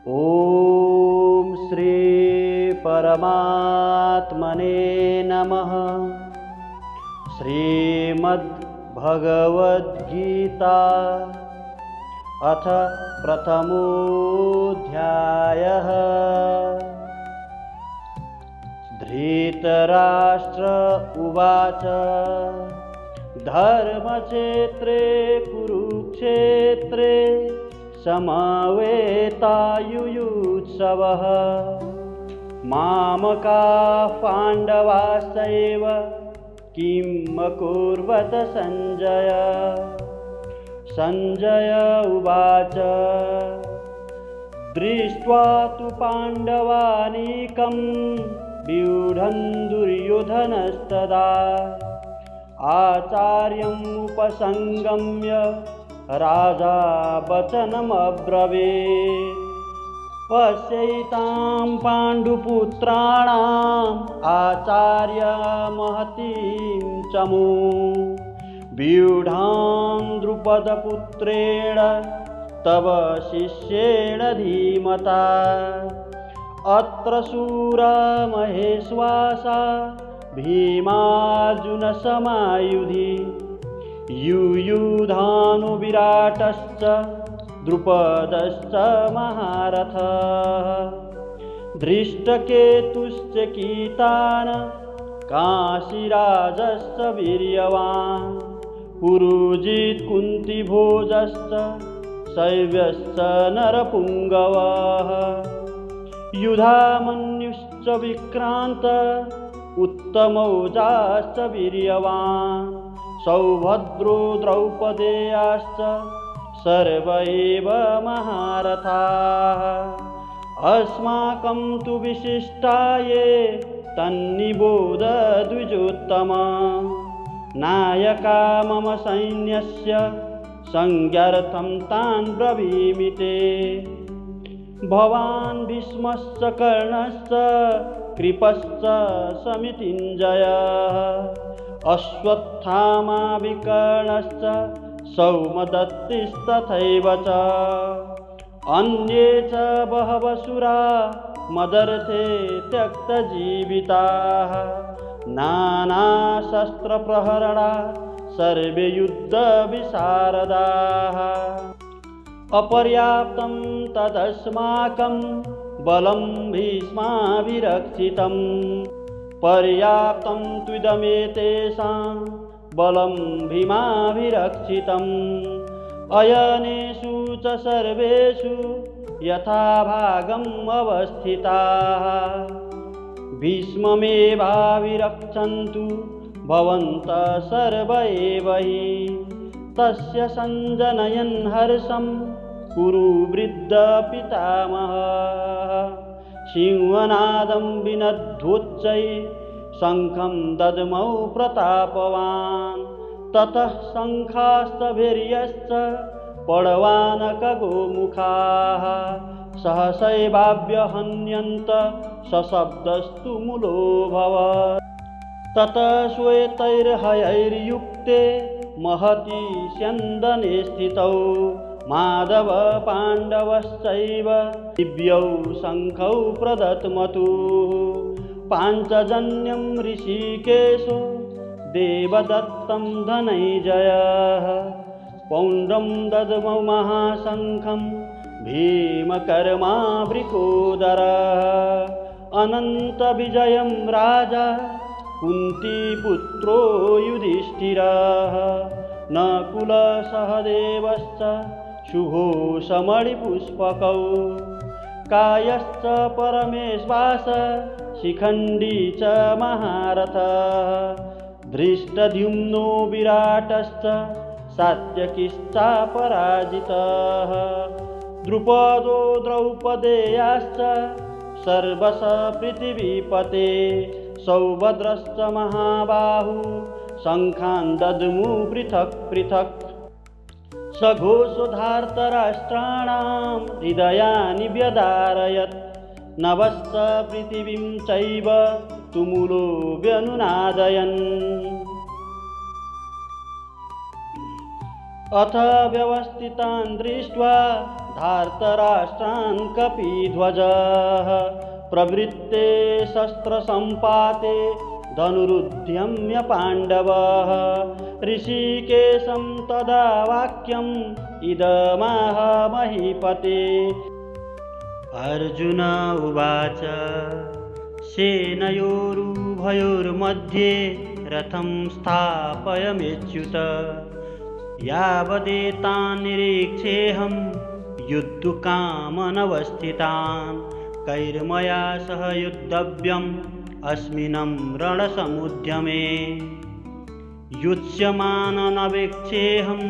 ॐ श्री परमात्मने नमः। श्रीमद्भगवद्गीता अथ प्रथमोऽध्यायः। धृतराष्ट्र उवाच धर्मक्षेत्रे कुरुक्षेत्रे समवेतायुयुत्सवः मामकाः पाण्डवाश्चैव किम् अकुर्वत सञ्जय। सञ्जय उवाच दृष्ट्वा तु पाण्डवानीकं व्यूढं दुर्योधनस्तदा आचार्यम् उपसंगम्य राजा वचनमब्रवीत्। पश्यैतां पाण्डुपुत्राणाम् आचार्य महतीं चमूं व्यूढां द्रुपदपुत्रेण तव शिष्येण धीमता। अत्र शूरा महेश्वासा भीमार्जुनसमायुधि युयुधानुविराटश्च द्रुपदश्च महारथः। धृष्टकेतुश्च कीतान् काशीराजश्च वीर्यवान् पुरुजित् कुन्तिभोजश्च शैव्यश्च नरपुङ्गवः। युधामन्युश्च विक्रान्त उत्तमौजाश्च वीर्यवान् सौभद्रो द्रौपदेयाश्च सर्व एव महारथाः। अस्माकं तु विशिष्टा ये तन्निबोध द्विजोत्तम। नायका मम सैन्यस्य संज्ञार्थं तान् ब्रवीमि ते। भवान् भीष्मश्च कर्णश्च कृपश्च समितिञ्जयः अश्वत्थामा विकर्णश्च सौमदत्तिस्तथैव च। अन्ये च बहवः शूरा मदर्थे त्यक्तजीविताः नानाशस्त्रप्रहरणा सर्वे युद्धविशारदाः। अपर्याप्तं तदस्माकं बलं भीष्माभिरक्षितं पर्याप्तं त्विदमेतेषां बलं भीमाभिरक्षितम्। अयनेषु च सर्वेषु यथाभागम् अवस्थिताः भीष्ममेवाभिरक्षन्तु भवन्तः सर्व एव हि। तस्य सञ्जनयन् हर्षं कुरु वृद्धपितामहः। सिंहनादं विनद्योच्चैः शङ्खं दद्मौ प्रतापवान्। ततः शङ्खास्तभैर्यश्च पडवानकगोमुखाः सहसैवाभ्यहन्यन्त सशब्दस्तु मूलोऽभवत्। ततः श्वेतैर्हयैर्युक्ते महति स्यन्दने स्थितौ माधव पाण्डवश्चैव दिव्यौ शङ्खौ प्रदत्मतु। पाञ्चजन्यं ऋषिकेशो देवदत्तं धनञ्जयः पौण्ड्रं दद्मौ महाशङ्खं भीमकर्मा वृकोदरः। अनन्तविजयं राजा कुन्तीपुत्रो युधिष्ठिरः नकुलसहदेवश्च शुभो समणिपुष्पकौ कायश्च परमेश्वास शिखण्डी च महारथः। धृष्टद्युम्नो विराटश्च सात्यकिश्चापराजितः। द्रुपदो द्रौपदेयाश्च सर्वश पृथिवीपते सौभद्रश्च महाबाहु शङ्खान् दद्मु पृथक् पृथक्। सघोषधार्तराष्ट्राणां हृदयानि व्यदारयत् नभश्च पृथिवीं चैव तुमुलो व्यनुनादयन्। अथ व्यवस्थितान् दृष्ट्वा धार्तराष्ट्रान् कपिध्वजः प्रवृत्ते शस्त्रसम्पाते धनुरुद्यम्य पाण्डवः ऋषिकेशं तदा वाक्यम् इदमाह महीपते। अर्जुन उवाच सेनयोरुभयोर्मध्ये रथं स्थापयमेच्युत यावदेतान् निरीक्षेऽहं युद्धकामनवस्थितान् कैर्मया सह युद्धव्यम् अस्मिन् रणसमुद्यमे युत्स्यमाननवेक्षेऽहं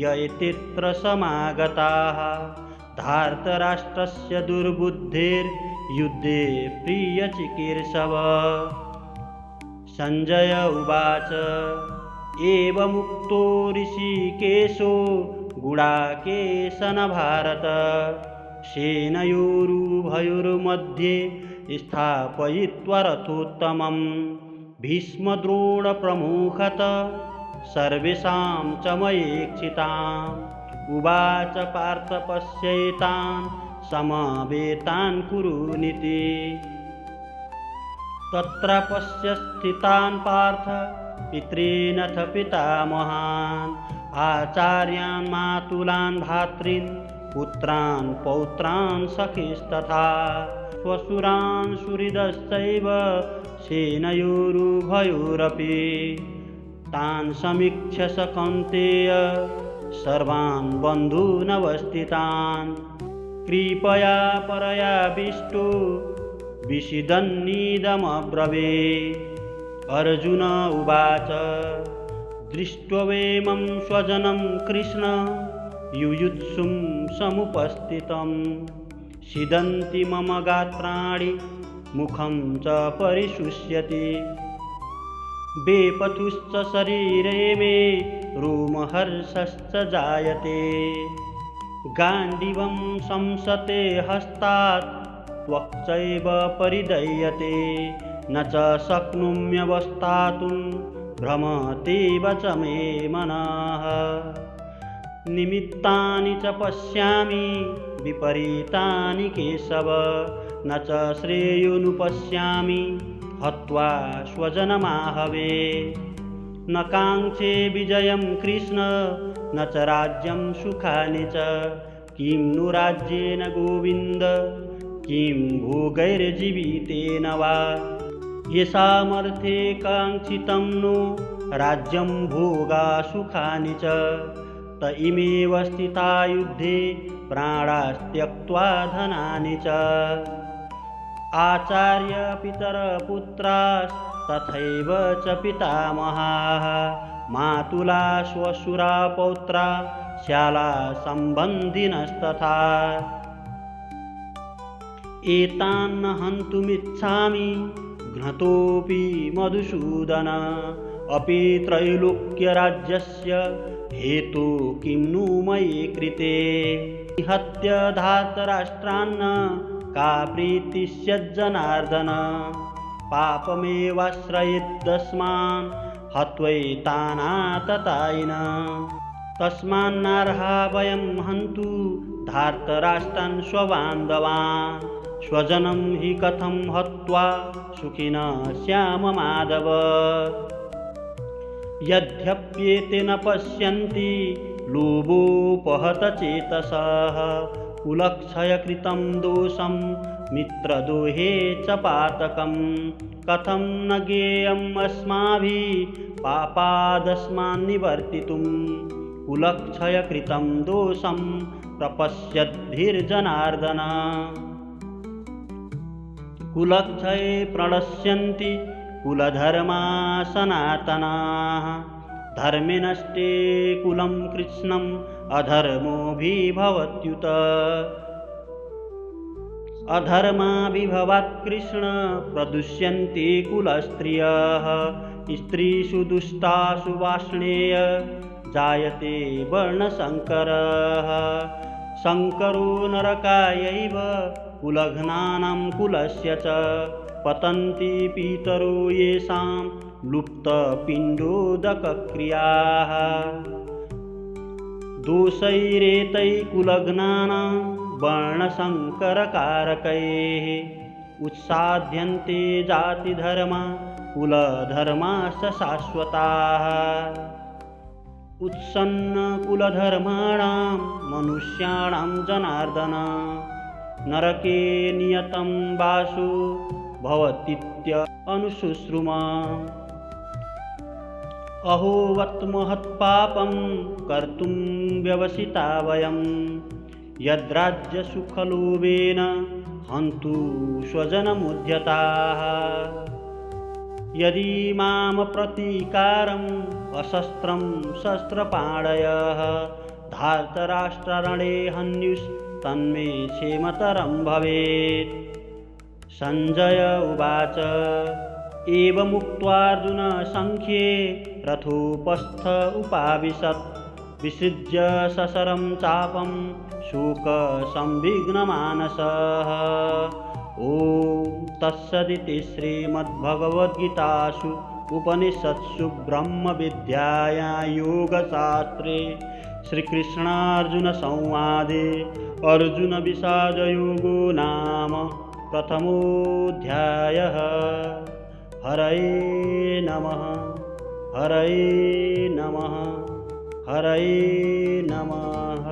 ययेतेऽत्र समागताः धार्तराष्ट्रस्य दुर्बुद्धेर्युद्धे प्रियचिकीर्षव। सञ्जय उवाच एवमुक्तो ऋषिकेशो गुडाकेशन भारत सेनयोरुभयोर्मध्ये स्थापयित्वा रथोत्तमं भीष्मद्रोणप्रमुखत सर्वेषां च मयेक्षिताम् उवाच पार्थ पश्येतान् समवेतान् कुरुनिति। तत्र पश्य स्थितान् पार्थ पितॄनथ पितामहान् आचार्यान् मातुलान् भ्रातॄन् पुत्रान् पौत्रान् सखीस्तथा श्वशुरान् सुहृदश्चैव सेनयोरुभयोरपि तान् समीक्ष्य स कौन्तेय सर्वान् बन्धूनवस्थितान् कृपया परयाविष्टो विषिदन्निदमब्रवीत्। अर्जुन उवाच दृष्ट्वेमं स्वजनं कृष्ण युयुत्सुं समुपस्थितं सीदन्ति मम गात्राणि मुखं च परिशुष्यति बेपथुश्च शरीरे मे रोमहर्षश्च जायते गाण्डीवं संसते हस्तात् त्वक्चैव परिदह्यते न च शक्नोम्यवस्थातुं भ्रमतीव च मे मनः निमित्तानि च पश्यामि विपरीतानि केशव न च श्रेयोनुपश्यामि हत्वा स्वजनमाहवे न काङ्क्षे विजयं कृष्ण न च राज्यं सुखानि च किं नु राज्येन गोविन्द किं भोगैर्जीवितेन वा येषामर्थे काङ्क्षितं नो राज्यं भोगा सुखानि च त इमेव स्थिता युद्धे प्राणास्त्यक्त्वा धनानि च आचार्य पितर पुत्रास्तथैव च पितामहाः मातुला श्वशुरा पौत्रा श्याला सम्बन्धिनस्तथा एतान्न हन्तुमिच्छामि घ्नतोऽपि मधुसूदन अपि त्रैलोक्यराज्यस्य हेतु किं नु मयि कृते हत्य धार्तराष्ट्रान्न का प्रीतिः स्याज्जनार्दन पापमेवाश्रयेद्दस्मान् हत्वैतानाततायिन तस्मान्नार्हा वयं हन्तु धार्तराष्ट्रान् स्वबान्धवान् स्वजनं हि कथं हत्वा सुखिनः स्याम माधव यद्यप्येते न पश्यन्ति लोभोपहतचेतसः कुलक्षयकृतं दोषं मित्रद्रोहे च पातकं कथं न ज्ञेयम् अस्माभिः पापादस्मान् निवर्तितुं कुलक्षयकृतं दोषं प्रपश्यद्भिर्जनार्दन कुलक्षये प्रणश्यन्ति कुलधर्मा सनातनाः धर्मे नष्टे कुलं कृत्स्नम् अधर्मोऽभिभवत्युत अधर्माभिभवात् कृष्ण प्रदुष्यन्ते कुलस्त्रियः स्त्रीषु दुष्टासु वार्ष्णेय जायते वर्णशङ्करः शङ्करो नरकायैव कुलघ्नानां कुलस्य च पतन्ति पितरो येषां लुप्तपिण्डोदकक्रियाः दोषैरेतैकुलघ्नानां वर्णसङ्करकारकैः उत्साद्यन्ते जातिधर्मा कुलधर्माश्च शाश्वताः। उत्सन्नकुलधर्माणां मनुष्याणां जनार्दन नरके नियतं वासु भवतीत्यनुशुश्रुम। अहो वत् महत्पापं कर्तुं व्यवसिता वयं यद्राज्यसुखलोभेन हन्तु स्वजनमुद्यताः। यदि मां प्रतीकारम् अशस्त्रं शस्त्रपाणयः धार्तराष्ट्ररणे हन्युस्तन्मे क्षेमतरं भवेत्। सञ्जय उवाच एवमुक्त्वार्जुन संख्ये रथोपस्थ उपाविशत् विसृज्य सशरं चापं शोकसंविघ्नमानसः। ॐ तत्सदिति श्रीमद्भगवद्गीतासु उपनिषत्सु ब्रह्मविद्यायां योगशास्त्रे श्रीकृष्णार्जुनसंवादे अर्जुनविषादयोगो नाम प्रथमोऽध्यायः। हरये नमः। हरये नमः। हरये नमः।